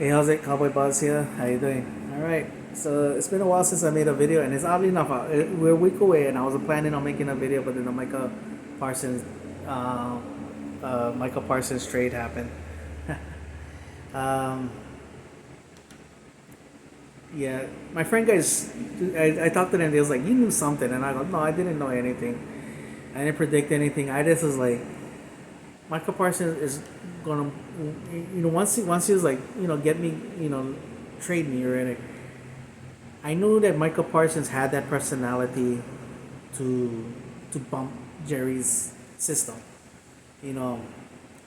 Hey, how's it, Cowboy Buzz here? How you doing? All right. So it's been a while since I made a video, and it's oddly enough, we're a week away, and I was planning on making a video, but then the Parsons, uh, Michael Parsons trade happened. Um, yeah, my friend guys, I talked to them. They was like, "You knew something," and I go, "No, I didn't know anything. I didn't predict anything. I just was like, Michael Parsons is gonna, once he was like, get me, trade me or anything." I knew that Michael Parsons had that personality to bump Jerry's system. You know,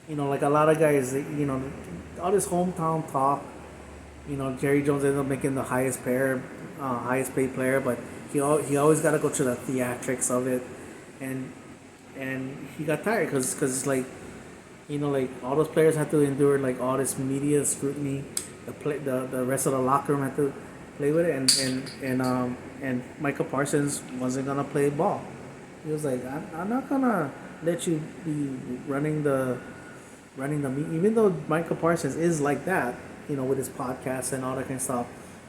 like a lot of guys, all this hometown talk. Jerry Jones ended up making the highest paid player, but he always got to go through the theatrics of it, and he got tired because like like all those players had to endure like all this media scrutiny. The rest of the locker room had to play with it, and Michael Parsons wasn't gonna play ball. He was like, I'm not gonna let you be running the meet, even though Michael Parsons is like that, with his podcast and all that kind of stuff.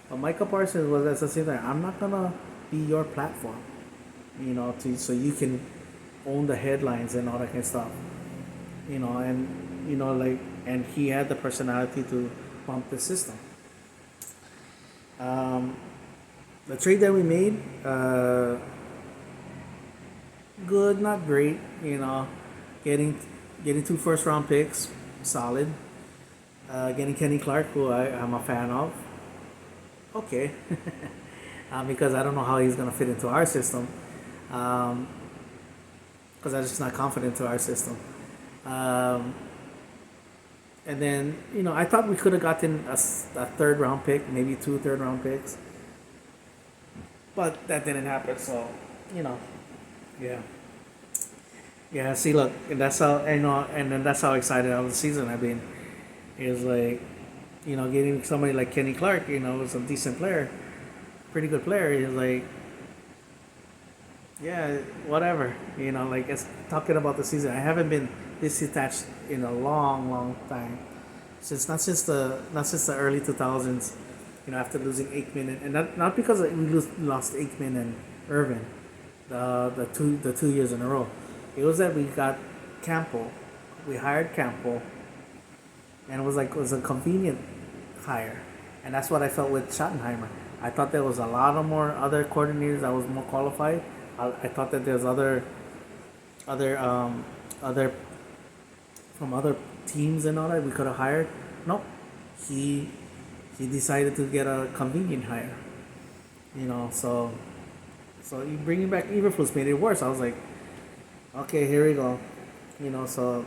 But Michael Parsons was at the same time, I'm not gonna be your platform, so you can own the headlines and all that kind of stuff, and like, and he had the personality to pump the system. Um, the trade that we made, good, not great. Getting getting two first round picks, solid. Getting Kenny Clark, who I'm a fan of, okay, because I don't know how he's gonna fit into our system, because I'm just not confident to our system. Um, and then I thought we could have gotten a third round pick, maybe two third round picks, but that didn't happen. So you know, yeah. Yeah, see, look, and that's how and then that's how excited I was the season I've been. Is like, getting somebody like Kenny Clark, was a decent player, pretty good player. He's like, yeah, whatever, like it's talking about the season. I haven't been this detached in a long, long time, since not since the early 2000s. After losing Aikman and not because lost Aikman and Irvin, the 2 years in a row. It was that we got Campbell, we hired Campbell, and it was a convenient hire, and that's what I felt with Schottenheimer. I thought there was a lot of more other coordinators that was more qualified. I thought that there's other other from other teams and all that we could have hired. Nope, he he decided to get a convenient hire. So you bringing back Eberflus made it worse. I was like, okay, here we go. So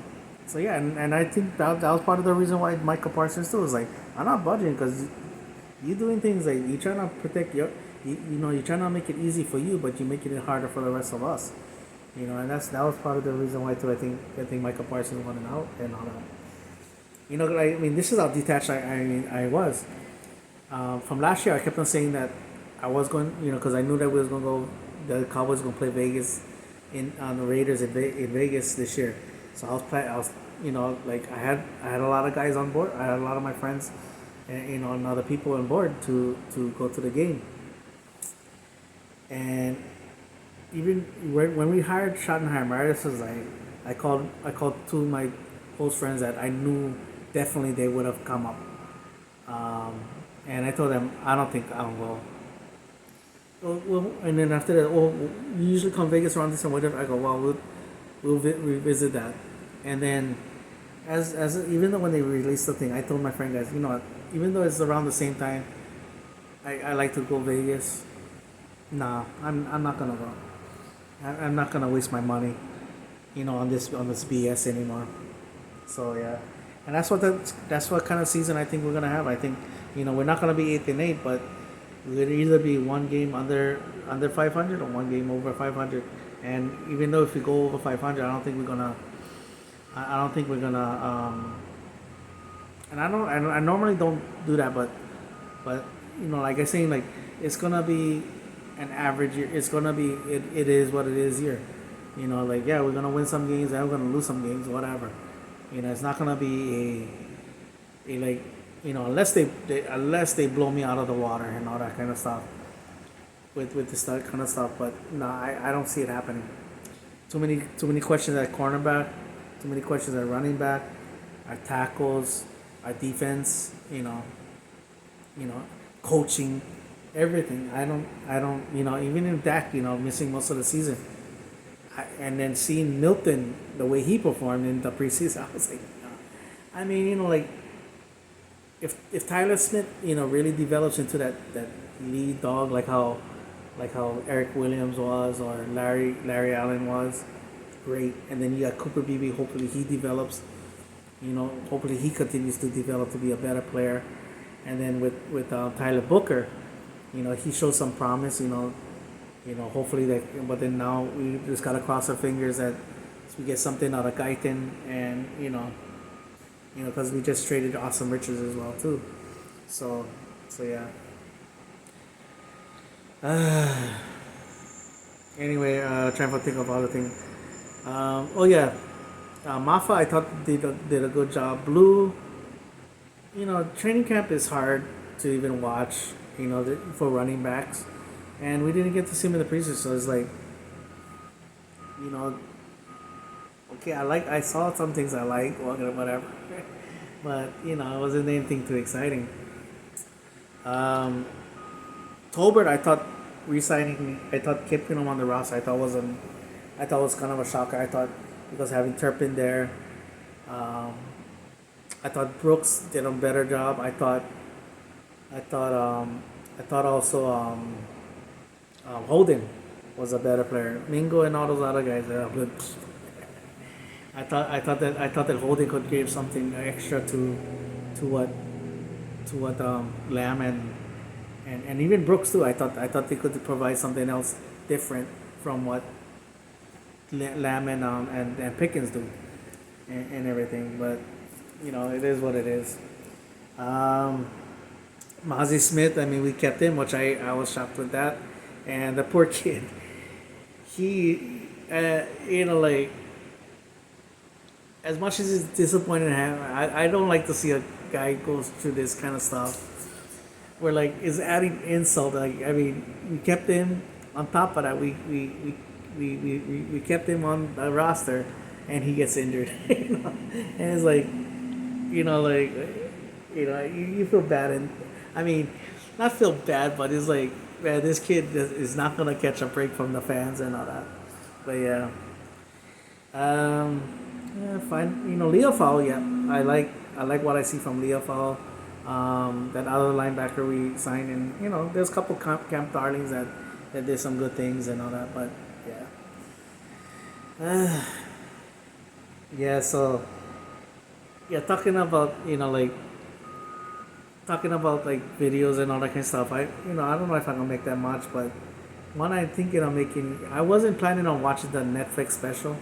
yeah, and I think that was part of the reason why Michael Parsons too was like, I'm not budging because you doing things like you trying to protect you're trying to make it easy for you, but you're making it harder for the rest of us. And that was part of the reason why too. I think Michael Parsons wanted out and all that. I mean, this is how detached I was. From last year, I kept on saying that I was going, because I knew that we was going to go, the Cowboys going to play Vegas in on the Raiders in Vegas this year. So I was, like I had a lot of guys on board. I had a lot of my friends, and other people on board to go to the game. And even when we hired Schottenheimer, I just was like, I called two of my close friends that I knew definitely they would have come up. Um, and I told them, I don't think I'll go. Well, and then after that, you usually come Vegas around this and whatever. I go, well, we'll revisit that. And then, as even though when they released the thing, I told my friend guys, what, even though it's around the same time, I like to go Vegas. Nah, I'm not gonna go. I'm not gonna waste my money, on this BS anymore. So yeah, and that's what kind of season I think we're gonna have. I think we're not gonna be 8-8, but we're gonna either be one game under 500 or one game over 500. And even though if we go over 500, I don't think we're gonna. And I normally don't do that, but like I saying, like it's gonna be an average year. It's gonna be it is what it is year. Like yeah, we're gonna win some games and we're gonna lose some games, whatever. It's not gonna be a like unless they blow me out of the water and all that kind of stuff with this that kind of stuff. But no, I don't see it happening. Too many questions at cornerback, too many questions at running back, our tackles, our defense. You know, coaching, everything. I don't. Even in Dak, missing most of the season, and then seeing Milton the way he performed in the preseason, I was like, no. I mean, like if Tyler Smith, really develops into that lead dog like how Eric Williams was or Larry Allen was, great. And then you got Cooper Beebe. Hopefully he develops. Hopefully he continues to develop to be a better player. And then with Tyler Booker, he shows some promise. Hopefully that. But then now we just gotta cross our fingers that we get something out of Guyton, and because we just traded Awesome Richards as well too. So yeah. Anyway, trying to think of other things. Oh yeah, Mafa I thought did a good job. Blue, training camp is hard to even watch. For running backs, and we didn't get to see him in the preseason. So it's like, you know, okay, I saw some things I like, whatever, but it wasn't anything too exciting. Um, Tolbert, I thought resigning, I thought keeping him on the roster, I thought was kind of a shocker. I thought because having Turpin there, um, I thought Brooks did a better job. I thought, I thought also Holden was a better player. Mingo and all those other guys, are good. I thought that Holden could give something extra to what Lamb and even Brooks too. I thought they could provide something else different from what Lamb and Pickens do, and everything. But it is what it is. Um, Mozzie Smith. I mean, we kept him, which I was shocked with that, and the poor kid. He, like as much as it's disappointing, I don't like to see a guy go through this kind of stuff. Where like is adding insult. Like I mean, we kept him. On top of that, we kept him on the roster, and he gets injured. And it's like, you feel bad, and I mean, not feel bad, but it's like, man, this kid is not gonna catch a break from the fans and all that. But yeah, um, yeah, fine. Leo Fowl, yeah, I like what I see from Leo Fowl. That other linebacker we signed, and there's a couple camp darlings that did some good things and all that. But yeah, yeah. So yeah, talking about like videos and all that kind of stuff. I don't know if I can make that much, but one I'm thinking of making. I wasn't planning on watching the Netflix special,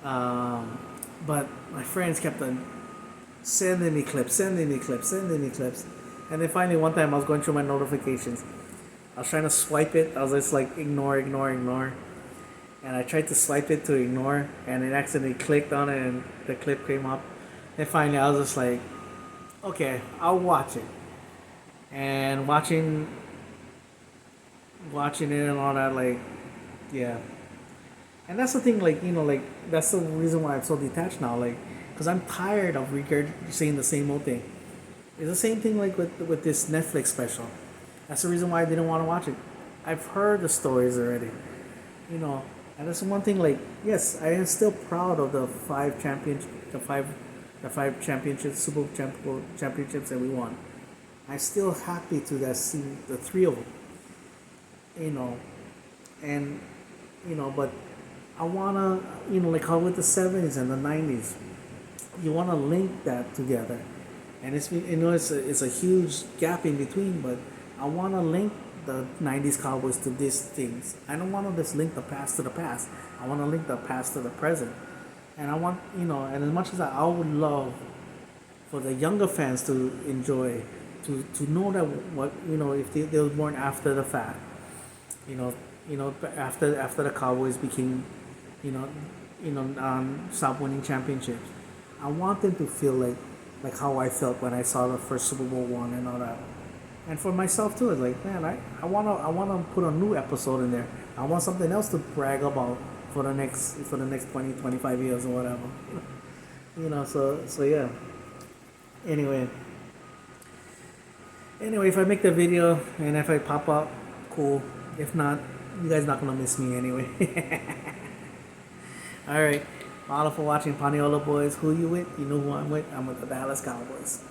um, but my friends kept on sending me clips. And then finally, one time I was going through my notifications. I was trying to swipe it. I was just like, ignore, ignore, ignore. And I tried to swipe it to ignore, and it accidentally clicked on it, and the clip came up. And finally, I was just like, okay, I'll watch it. And watching it and all that, like, yeah. And that's the thing, like, that's the reason why I'm so detached now, like, because I'm tired of saying the same old thing. It's the same thing, like, with this Netflix special. That's the reason why I didn't want to watch it. I've heard the stories already, you know, and that's one thing, like, yes, I am still proud of the five championships, championships that we won. I'm still happy to that see the three of them, you know, and, but I wanna, like how with the '70s and the '90s, you wanna link that together, and it's a huge gap in between, but I wanna link the '90s Cowboys to these things. I don't wanna just link the past to the past. I wanna link the past to the present, and I want, and as much as I would love for the younger fans to enjoy, to know that what, if they were born after the fact, you know, after the Cowboys became, stopped winning championships. I want them to feel like like how I felt when I saw the first Super Bowl one and all that. And for myself too, it's like, man, I wanna put a new episode in there. I want something else to brag about for the next 20, 25 years or whatever. So yeah. Anyway, if I make the video and if I pop up, cool. If not, you guys not gonna miss me anyway. All right. Mahalo for watching Paniola Boys. Who you with? You know who I'm with. I'm with the Dallas Cowboys.